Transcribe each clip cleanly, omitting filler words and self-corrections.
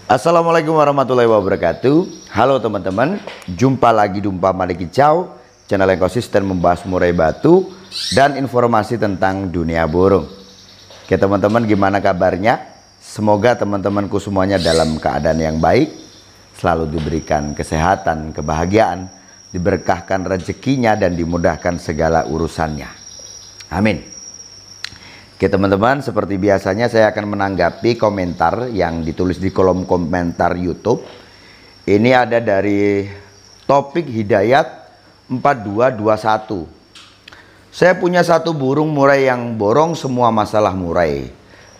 Assalamualaikum warahmatullahi wabarakatuh. Halo teman-teman, jumpa lagi di Umpa Made Kicau, channel yang konsisten membahas murai batu dan informasi tentang dunia burung. Oke teman-teman, gimana kabarnya? Semoga teman-temanku semuanya dalam keadaan yang baik, selalu diberikan kesehatan, kebahagiaan, diberkahkan rezekinya dan dimudahkan segala urusannya. Amin. Oke teman-teman, seperti biasanya saya akan menanggapi komentar yang ditulis di kolom komentar YouTube. Ini ada dari Topik Hidayat 4221. Saya punya satu burung murai yang borong semua masalah murai.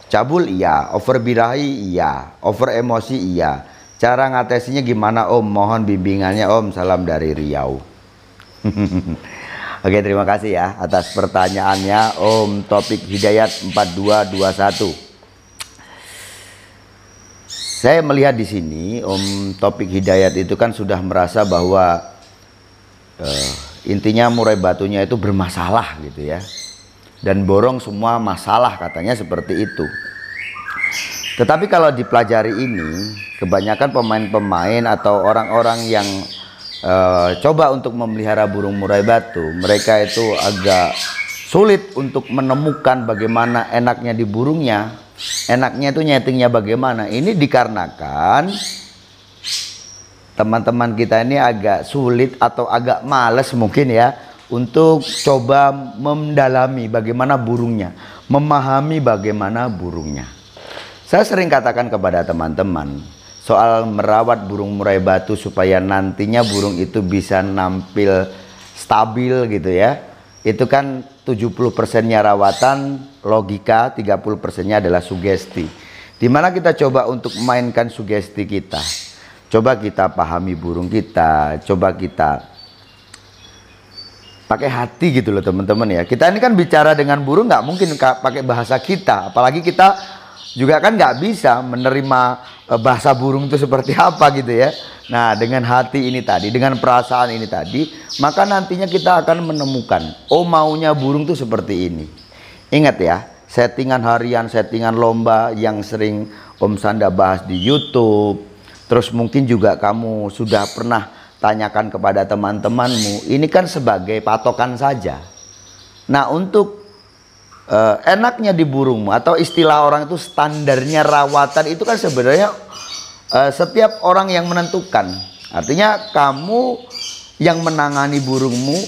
Cabul iya, over birahi iya, over emosi iya. Cara ngatesinya gimana Om? Mohon bimbingannya Om. Salam dari Riau. Oke, terima kasih ya atas pertanyaannya Om Topik Hidayat 4221. Saya melihat di sini Om Topik Hidayat itu kan sudah merasa bahwa intinya murai batunya itu bermasalah gitu ya. Dan borong semua masalah, katanya seperti itu. Tetapi kalau dipelajari ini, kebanyakan pemain-pemain atau orang-orang yang coba untuk memelihara burung murai batu, mereka itu agak sulit untuk menemukan bagaimana enaknya di burungnya, enaknya itu nyetingnya bagaimana. Ini dikarenakan teman-teman kita ini agak sulit atau agak males mungkin ya untuk coba mendalami bagaimana burungnya, memahami bagaimana burungnya. Saya sering katakan kepada teman-teman soal merawat burung murai batu supaya nantinya burung itu bisa nampil stabil gitu ya. Itu kan 70%-nya rawatan, logika, 30%-nya adalah sugesti. Dimana kita coba untuk memainkan sugesti kita. Coba kita pahami burung kita, coba kita pakai hati gitu loh teman-teman ya. Kita ini kan bicara dengan burung nggak mungkin pakai bahasa kita, apalagi kita juga kan nggak bisa menerima bahasa burung itu seperti apa gitu ya. Nah dengan hati ini tadi, dengan perasaan ini tadi, maka nantinya kita akan menemukan, oh maunya burung itu seperti ini. Ingat ya, settingan harian, settingan lomba yang sering Om Sanda bahas di YouTube. Terus mungkin juga kamu sudah pernah tanyakan kepada teman-temanmu, ini kan sebagai patokan saja. Nah untuk enaknya di burungmu atau istilah orang itu standarnya rawatan itu kan sebenarnya setiap orang yang menentukan. Artinya kamu yang menangani burungmu,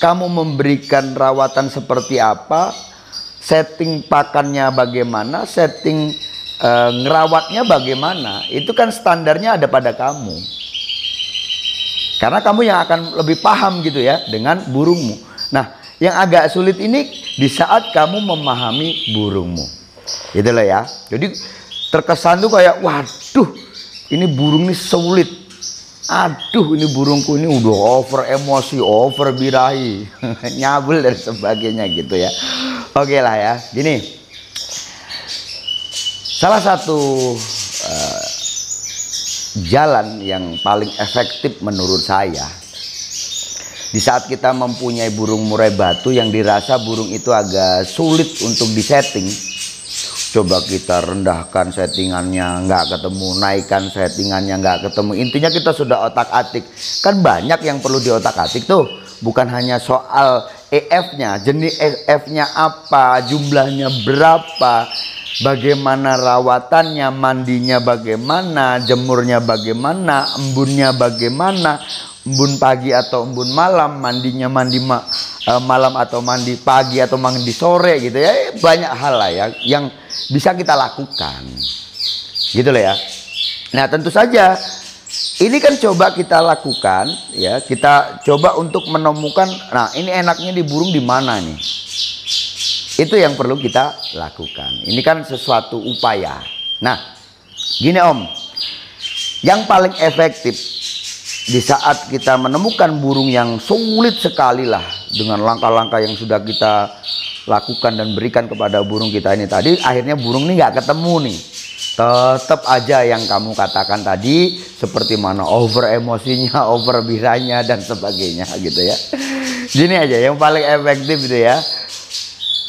kamu memberikan rawatan seperti apa, setting pakannya bagaimana, setting ngerawatnya bagaimana, itu kan standarnya ada pada kamu. Karena kamu yang akan lebih paham gitu ya dengan burungmu. Nah yang agak sulit ini di saat kamu memahami burungmu. Gitu loh ya. Jadi terkesan tuh kayak waduh ini burung ini sulit. Aduh ini burungku ini udah over emosi, over birahi, nyabul dan sebagainya gitu ya. Oke lah ya. Gini. Salah satu jalan yang paling efektif menurut saya, di saat kita mempunyai burung murai batu yang dirasa burung itu agak sulit untuk disetting, coba kita rendahkan settingannya nggak ketemu, naikkan settingannya nggak ketemu. Intinya kita sudah otak-atik. Kan banyak yang perlu diotak-atik tuh. Bukan hanya soal EF-nya, jenis EF-nya apa, jumlahnya berapa, bagaimana rawatannya, mandinya bagaimana, jemurnya bagaimana, embunnya bagaimana, embun pagi atau embun malam, mandinya mandi malam atau mandi pagi atau mandi sore gitu ya. Banyak hal lah ya yang bisa kita lakukan gitu loh ya. Nah tentu saja ini kan coba kita lakukan ya, kita coba untuk menemukan, nah ini enaknya di burung di mana nih, itu yang perlu kita lakukan. Ini kan sesuatu upaya. Nah gini Om, yang paling efektif di saat kita menemukan burung yang sulit sekali lah, dengan langkah-langkah yang sudah kita lakukan dan berikan kepada burung kita ini tadi, akhirnya burung ini nggak ketemu nih. Tetap aja yang kamu katakan tadi, seperti mana over emosinya, over biranya dan sebagainya gitu ya. Gini aja yang paling efektif itu ya,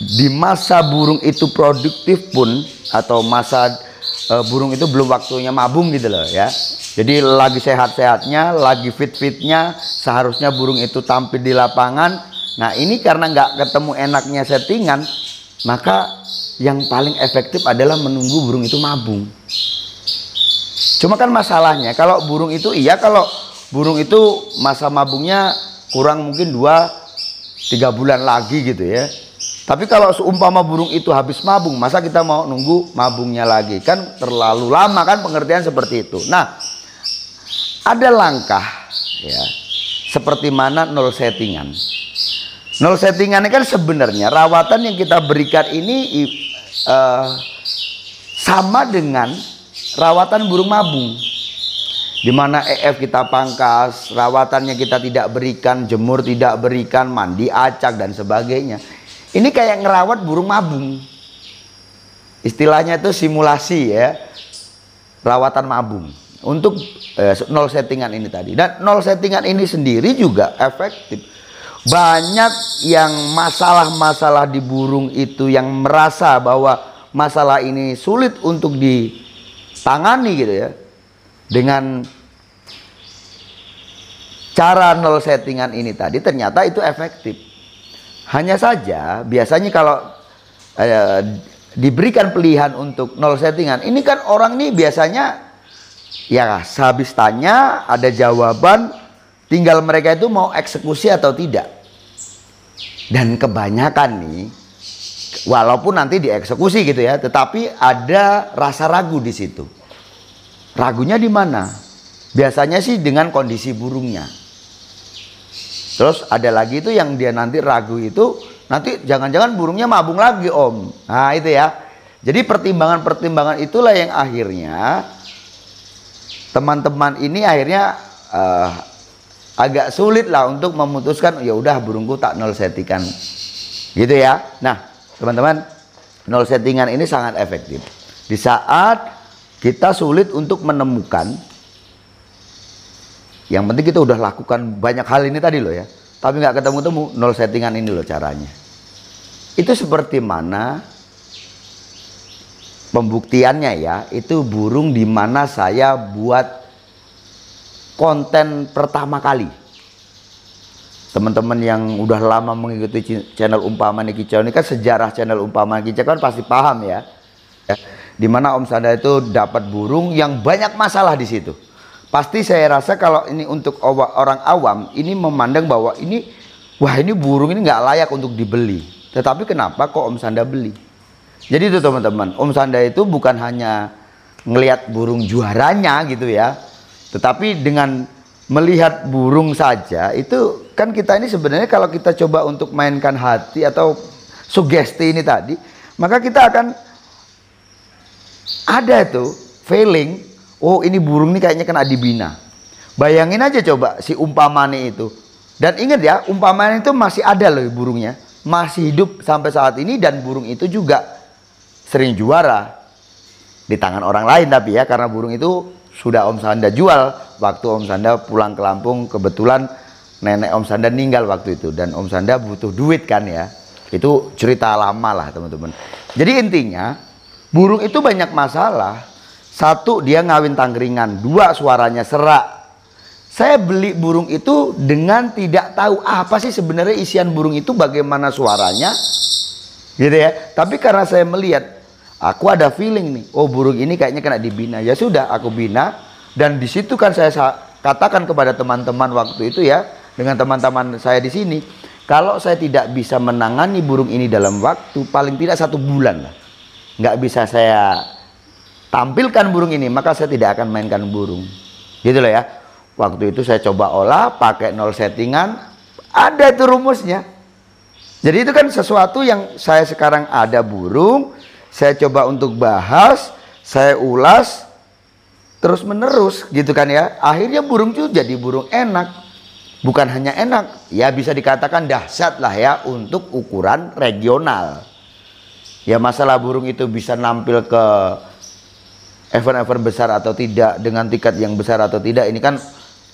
di masa burung itu produktif pun, atau masa burung itu belum waktunya mabung gitu loh ya. Jadi lagi sehat-sehatnya, lagi fit-fitnya, seharusnya burung itu tampil di lapangan. Nah ini karena nggak ketemu enaknya settingan, maka yang paling efektif adalah menunggu burung itu mabung. Cuma kan masalahnya kalau burung itu kalau burung itu masa mabungnya kurang mungkin 2-3 bulan lagi gitu ya. Tapi kalau seumpama burung itu habis mabung, masa kita mau nunggu mabungnya lagi? Kan terlalu lama kan, pengertian seperti itu. Nah, ada langkah ya, seperti mana nol settingan. Nol settingan ini kan sebenarnya rawatan yang kita berikan ini sama dengan rawatan burung mabung. Dimana EF kita pangkas, rawatannya kita tidak berikan, jemur tidak berikan, mandi acak dan sebagainya. Ini kayak ngerawat burung mabung. Istilahnya itu simulasi ya, rawatan mabung untuk nol settingan ini tadi. Dan nol settingan ini sendiri juga efektif. Banyak yang masalah-masalah di burung itu yang merasa bahwa masalah ini sulit untuk ditangani gitu ya, dengan cara nol settingan ini tadi, ternyata itu efektif. Hanya saja biasanya kalau diberikan pilihan untuk nol settingan, ini kan orang nih biasanya ya sehabis tanya ada jawaban, tinggal mereka itu mau eksekusi atau tidak. Dan kebanyakan nih, walaupun nanti dieksekusi gitu ya, tetapi ada rasa ragu di situ. Ragunya di mana? Biasanya sih dengan kondisi burungnya. Terus ada lagi itu yang dia nanti ragu itu, nanti jangan-jangan burungnya mabung lagi om. Nah itu ya. Jadi pertimbangan-pertimbangan itulah yang akhirnya teman-teman ini akhirnya agak sulit lah untuk memutuskan, ya udah burungku tak nol settingan gitu ya. Nah teman-teman, nol settingan ini sangat efektif di saat kita sulit untuk menemukan. Yang penting kita udah lakukan banyak hal ini tadi loh ya, tapi nggak ketemu-temu, nol settingan ini loh caranya. Itu seperti mana pembuktiannya ya, itu burung di mana saya buat konten pertama kali. Teman-teman yang udah lama mengikuti channel Umpama Kicau ini kan, sejarah channel Umpama Kicau kan pasti paham ya. Dimana Om Sanda itu dapat burung yang banyak masalah di situ. Pasti saya rasa kalau ini untuk orang awam ini memandang bahwa ini, wah ini burung ini nggak layak untuk dibeli. Tetapi kenapa kok Om Sanda beli? Jadi itu teman-teman, Om Sanda itu bukan hanya ngelihat burung juaranya gitu ya, tetapi dengan melihat burung saja itu kan kita ini sebenarnya kalau kita coba untuk mainkan hati atau sugesti ini tadi, maka kita akan ada tuh feeling, oh ini burung ini kayaknya kena dibina. Bayangin aja coba si Umpamane itu. Dan ingat ya, Umpamane itu masih ada loh burungnya, masih hidup sampai saat ini, dan burung itu juga sering juara di tangan orang lain tapi ya, karena burung itu sudah Om Sanda jual waktu Om Sanda pulang ke Lampung. Kebetulan nenek Om Sanda meninggal waktu itu dan Om Sanda butuh duit kan ya. Itu cerita lama lah teman-teman. Jadi intinya burung itu banyak masalah. Satu, dia ngawin tangkringan. Dua, suaranya serak. Saya beli burung itu dengan tidak tahu apa sih sebenarnya isian burung itu, bagaimana suaranya gitu ya. Tapi karena saya melihat, aku ada feeling nih, oh burung ini kayaknya kena dibina. Ya sudah, aku bina. Dan di situ kan saya katakan kepada teman-teman waktu itu ya, dengan teman-teman saya di sini, kalau saya tidak bisa menangani burung ini dalam waktu paling tidak 1 bulan lah, nggak bisa saya tampilkan burung ini, maka saya tidak akan mainkan burung gitu loh ya. Waktu itu saya coba olah pakai nol settingan, ada itu rumusnya. Jadi itu kan sesuatu yang saya sekarang ada burung, saya coba untuk bahas, saya ulas terus menerus gitu kan ya. Akhirnya burung itu jadi burung enak. Bukan hanya enak, ya bisa dikatakan dahsyat lah ya untuk ukuran regional. Ya masalah burung itu bisa nampil ke event-event besar atau tidak, dengan tiket yang besar atau tidak, ini kan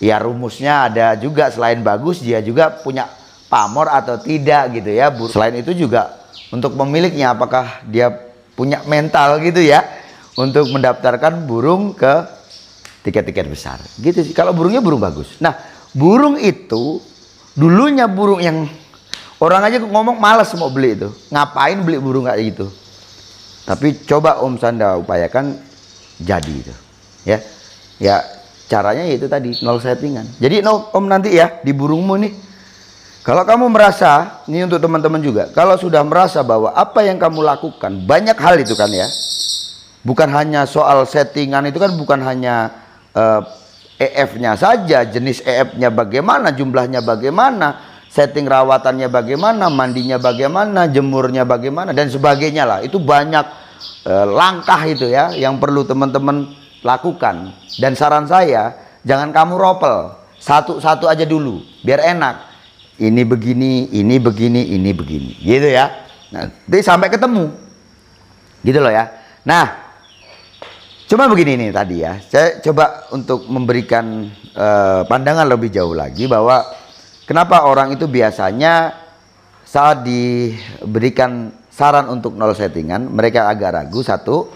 ya rumusnya ada juga. Selain bagus, dia juga punya pamor atau tidak gitu ya. Selain itu juga untuk pemiliknya, apakah dia punya mental gitu ya untuk mendaftarkan burung ke tiket-tiket besar. Gitu sih. Kalau burungnya burung bagus. Nah, burung itu dulunya burung yang orang aja ngomong malas mau beli itu. Ngapain beli burung kayak gitu? Tapi coba Om Sanda upayakan jadi itu. Ya. Ya, caranya itu tadi, nol settingan. Jadi Om nanti ya di burungmu nih, kalau kamu merasa, ini untuk teman-teman juga, kalau sudah merasa bahwa apa yang kamu lakukan, banyak hal itu kan ya, bukan hanya soal settingan, itu kan bukan hanya EF-nya saja, jenis EF-nya bagaimana, jumlahnya bagaimana, setting rawatannya bagaimana, mandinya bagaimana, jemurnya bagaimana, dan sebagainya lah. Itu banyak langkah itu ya, yang perlu teman-teman lakukan. Dan saran saya, jangan kamu ropel, satu-satu aja dulu, biar enak. Ini begini, ini begini, ini begini, gitu ya. Nanti sampai ketemu, gitu loh ya. Nah, cuma begini nih tadi ya, saya coba untuk memberikan pandangan lebih jauh lagi bahwa kenapa orang itu biasanya saat diberikan saran untuk nol settingan, mereka agak ragu. Satu,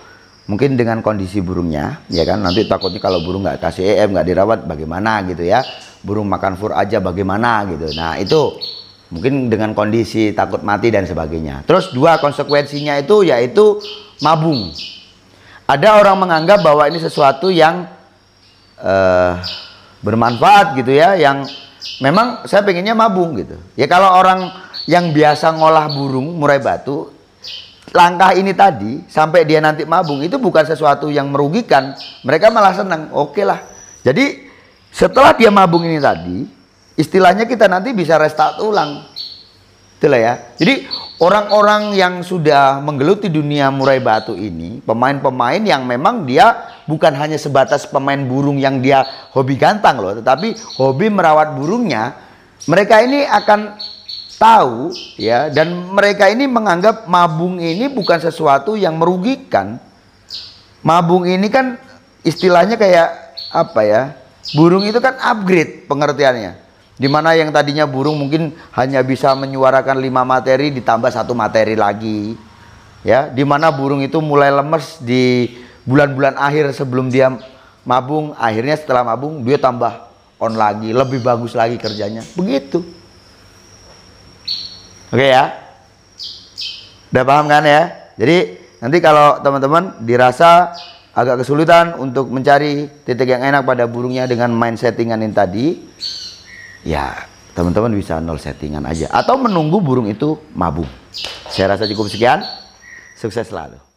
mungkin dengan kondisi burungnya, ya kan, nanti takutnya kalau burung nggak kasih EM, nggak dirawat bagaimana gitu ya, burung makan fur aja bagaimana gitu. Nah itu mungkin dengan kondisi takut mati dan sebagainya. Terus dua, konsekuensinya itu yaitu mabung. Ada orang menganggap bahwa ini sesuatu yang bermanfaat gitu ya, yang memang saya pengennya mabung gitu. Ya kalau orang yang biasa ngolah burung murai batu, langkah ini tadi sampai dia nanti mabung itu bukan sesuatu yang merugikan. Mereka malah senang, oke lah. Jadi setelah dia mabung ini tadi, istilahnya kita nanti bisa restart ulang. Itulah ya. Jadi orang-orang yang sudah menggeluti dunia murai batu ini, pemain-pemain yang memang dia bukan hanya sebatas pemain burung yang dia hobi gantang loh, tetapi hobi merawat burungnya, mereka ini akan tahu ya, dan mereka ini menganggap mabung ini bukan sesuatu yang merugikan. Mabung ini kan istilahnya kayak apa ya? Burung itu kan upgrade pengertiannya. Dimana yang tadinya burung mungkin hanya bisa menyuarakan 5 materi ditambah 1 materi lagi. Ya, dimana burung itu mulai lemes di bulan-bulan akhir sebelum dia mabung, akhirnya setelah mabung dia tambah on lagi, lebih bagus lagi kerjanya. Begitu. Oke ya. Udah paham kan ya? Jadi nanti kalau teman-teman dirasa agak kesulitan untuk mencari titik yang enak pada burungnya dengan main settingan ini tadi, ya teman-teman bisa nol settingan aja atau menunggu burung itu mabung. Saya rasa cukup sekian. Sukses selalu.